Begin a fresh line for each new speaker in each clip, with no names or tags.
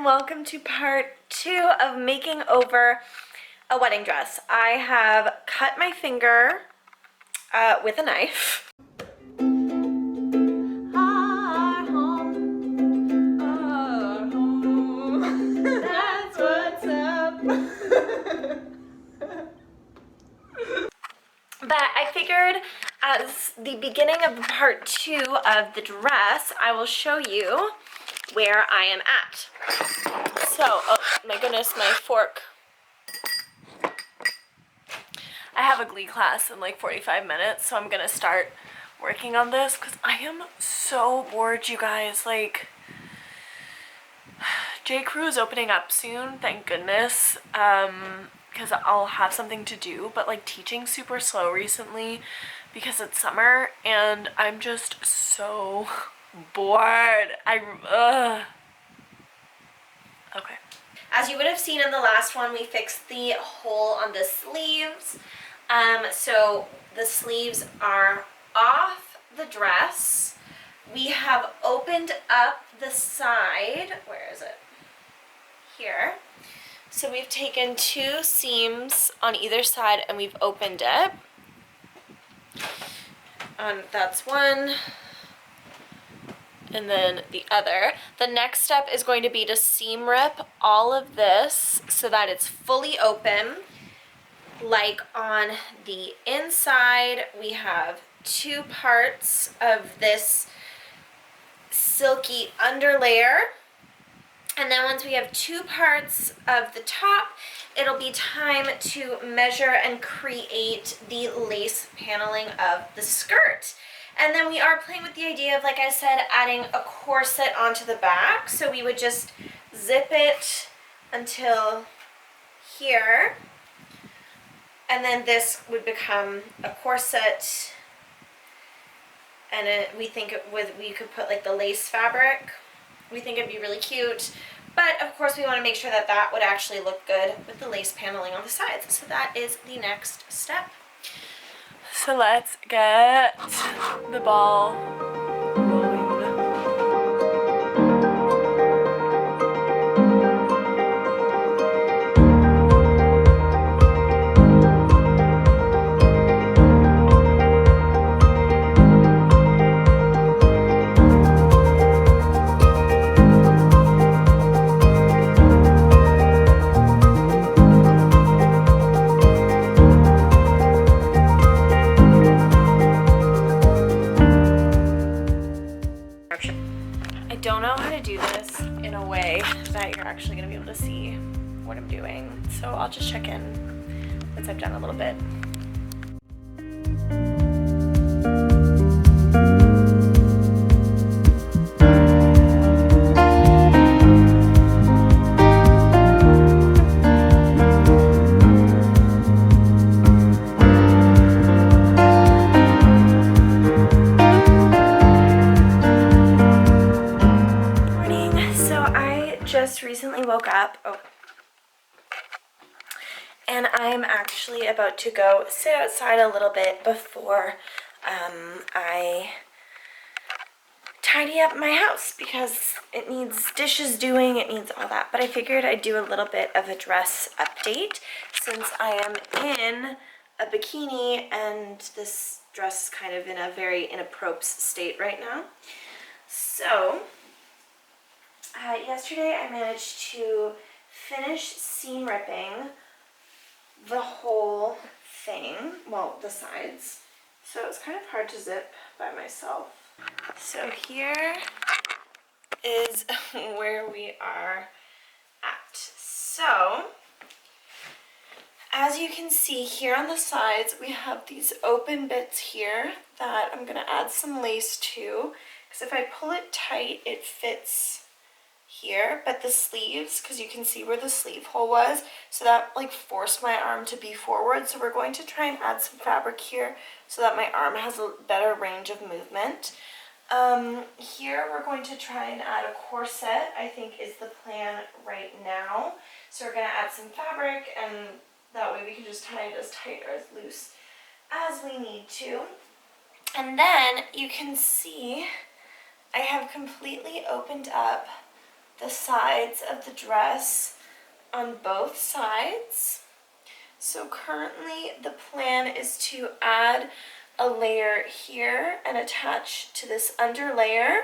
and welcome to part 2 of making over a wedding dress. I have cut my finger with a knife. Our home, that's what's up. But I figured as the beginning of part 2 of the dress, I will show you where I am at. So, oh my goodness, my fork. I have a glee class in like 45 minutes, so I'm gonna start working on this because I am so bored, you guys. Like, J. Crew is opening up soon, thank goodness, because I'll have something to do, but like teaching's super slow recently because it's summer and I'm just so bored. Okay. As you would have seen in the last one, we fixed the hole on the sleeves. So the sleeves are off the dress. We have opened up the side. Where is it? Here. So we've taken 2 seams on either side and we've opened it. That's one. And then the other. The next step is going to be to seam rip all of this so that it's fully open. Like on the inside, we have 2 parts of this silky underlayer. And then once we have 2 parts of the top, it'll be time to measure and create the lace paneling of the skirt. And then we are playing with the idea of, like I said, adding a corset onto the back. So we would just zip it until here. And then this would become a corset. And we think we could put like the lace fabric. We think it'd be really cute. But of course we want to make sure that that would actually look good with the lace paneling on the sides. So that is the next step. So let's get the ball rolling. I don't know how to do this in a way that you're actually going to be able to see what I'm doing. So I'll just check in once I've done a little bit. Recently woke up and I'm actually about to go sit outside a little bit before I tidy up my house because it needs dishes doing, it needs all that. But I figured I'd do a little bit of a dress update since I am in a bikini and this dress is kind of in a very inappropriate state right now. So yesterday I managed to finish seam ripping the whole thing, well, the sides, so it's kind of hard to zip by myself. So here is where we are at. So as you can see here on the sides, we have these open bits here that I'm going to add some lace to, because if I pull it tight, it fits here, but the sleeves, because you can see where the sleeve hole was, so that like forced my arm to be forward. So we're going to try and add some fabric here so that my arm has a better range of movement. Here we're going to try and add a corset, I think is the plan right now. So we're going to add some fabric and that way we can just tie it as tight or as loose as we need to. And then you can see I have completely opened up the sides of the dress on both sides. So currently the plan is to add a layer here and attach to this under layer,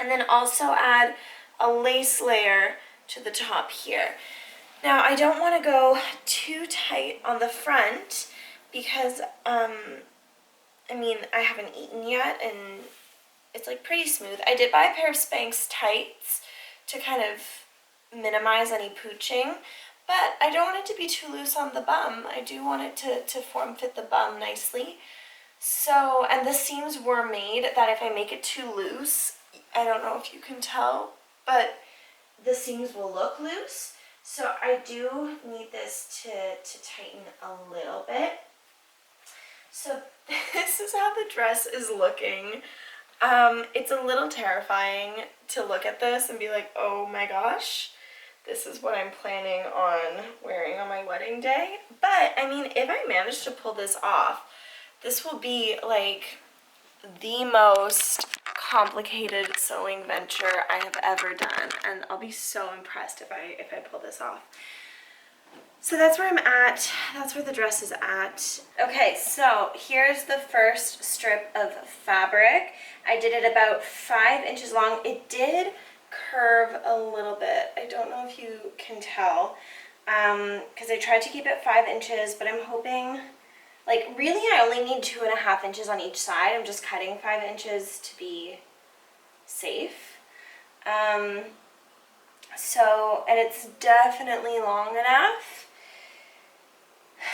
and then also add a lace layer to the top here. Now I don't want to go too tight on the front because I mean, I haven't eaten yet and it's like pretty smooth. I did buy a pair of Spanx tights to kind of minimize any pooching, but I don't want it to be too loose on the bum. I do want it to form fit the bum nicely. So, and the seams were made that if I make it too loose, I don't know if you can tell, but the seams will look loose. So I do need this to tighten a little bit. So this is how the dress is looking. It's a little terrifying to look at this and be like, oh my gosh, this is what I'm planning on wearing on my wedding day. But I mean, if I manage to pull this off, this will be like the most complicated sewing venture I have ever done, and I'll be so impressed if I pull this off. So that's where I'm at. That's where the dress is at. Okay, so here's the first strip of fabric. I did it about 5 inches long. It did curve a little bit. I don't know if you can tell, because I tried to keep it 5 inches, but I'm hoping, like, really I only need 2.5 inches on each side. I'm just cutting 5 inches to be safe. So, and it's definitely long enough.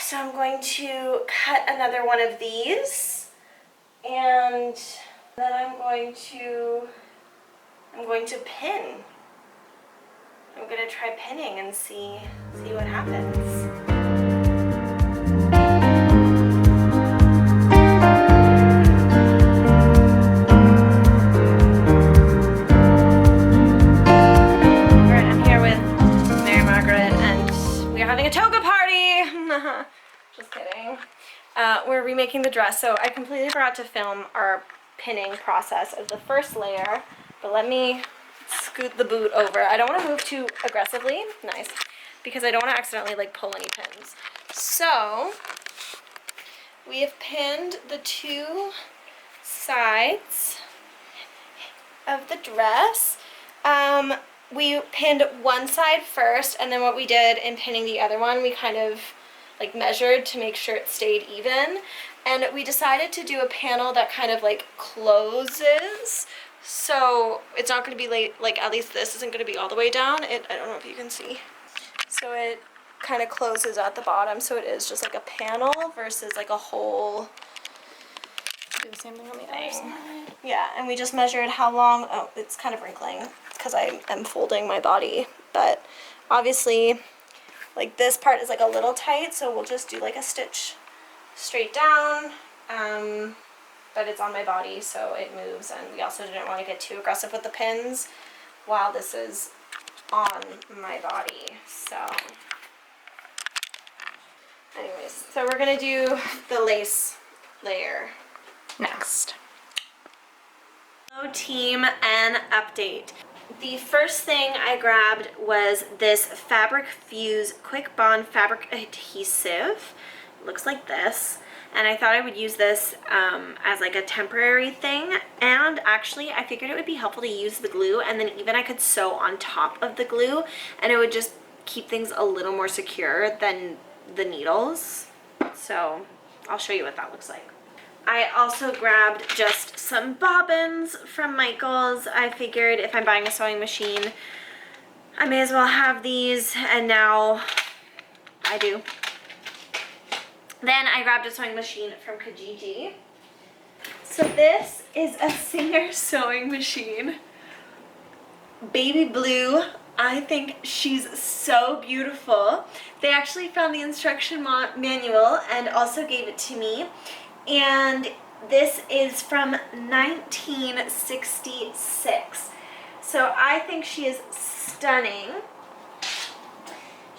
So I'm going to cut another one of these, and then I'm going to pin. I'm going to try pinning and see what happens. Just kidding. We're remaking the dress, so I completely forgot to film our pinning process of the first layer, but let me scoot the boot over. I don't want to move too aggressively, nice, because I don't want to accidentally like pull any pins. So we have pinned the 2 sides of the dress. We pinned one side first, and then what we did in pinning the other one, we kind of like measured to make sure it stayed even, and we decided to do a panel that kind of like closes, so it's not going to be like at least this isn't going to be all the way down. I don't know if you can see, so it kind of closes at the bottom, so it is just like a panel versus like a whole. Do the same thing on the other side. Yeah, and we just measured how long. Oh, it's kind of wrinkling because I am folding my body, but obviously like this part is like a little tight, so we'll just do like a stitch straight down, but it's on my body so it moves, and we also didn't want to get too aggressive with the pins while this is on my body. So anyways, so we're gonna do the lace layer next. Hello team, and update. The first thing I grabbed was this Fabric Fuse Quick Bond Fabric Adhesive. It looks like this, and I thought I would use this as like a temporary thing, and actually I figured it would be helpful to use the glue, and then even I could sew on top of the glue, and it would just keep things a little more secure than the needles. So I'll show you what that looks like. I also grabbed just some bobbins from Michael's. I figured if I'm buying a sewing machine, I may as well have these, and now I do. Then I grabbed a sewing machine from Kijiji. So this is a Singer sewing machine. Baby blue. I think she's so beautiful. They actually found the instruction manual and also gave it to me. And this is from 1966. So I think she is stunning.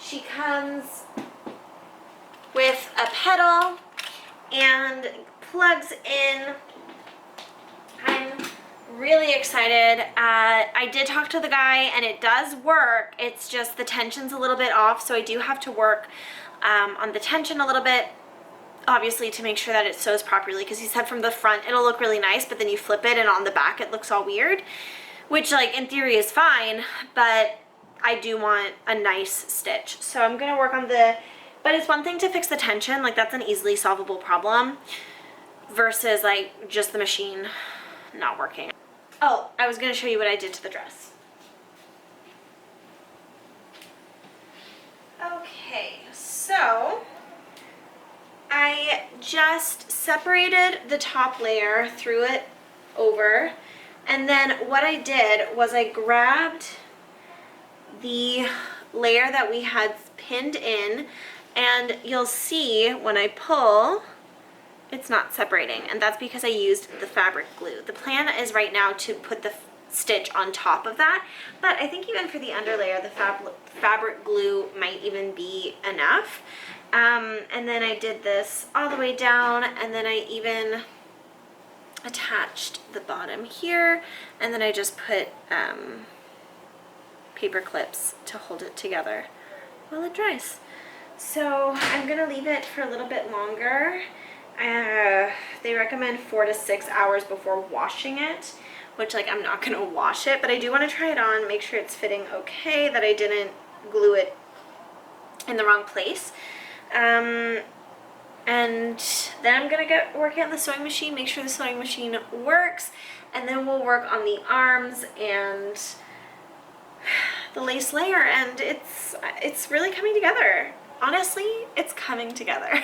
She comes with a pedal and plugs in. I'm really excited. I did talk to the guy and it does work. It's just the tension's a little bit off, so I do have to work on the tension a little bit, obviously, to make sure that it sews properly, because he said from the front it'll look really nice, but then you flip it and on the back it looks all weird, which like in theory is fine, but I do want a nice stitch. So I'm gonna work on but it's one thing to fix the tension, like that's an easily solvable problem, versus like just the machine not working. Oh, I was gonna show you what I did to the dress. Okay, so I just separated the top layer, threw it over, and then what I did was I grabbed the layer that we had pinned in, and you'll see when I pull, it's not separating, and that's because I used the fabric glue. The plan is right now to put the stitch on top of that, but I think even for the underlayer, the fabric glue might even be enough. And then I did this all the way down, and then I even attached the bottom here, and then I just put paper clips to hold it together while it dries. So I'm gonna leave it for a little bit longer. They recommend 4 to 6 hours before washing it, which like I'm not gonna wash it, but I do want to try it on, make sure it's fitting okay, that I didn't glue it in the wrong place. And then I'm gonna get working on the sewing machine, make sure the sewing machine works, and then we'll work on the arms and the lace layer, and it's really coming together. Honestly, it's coming together.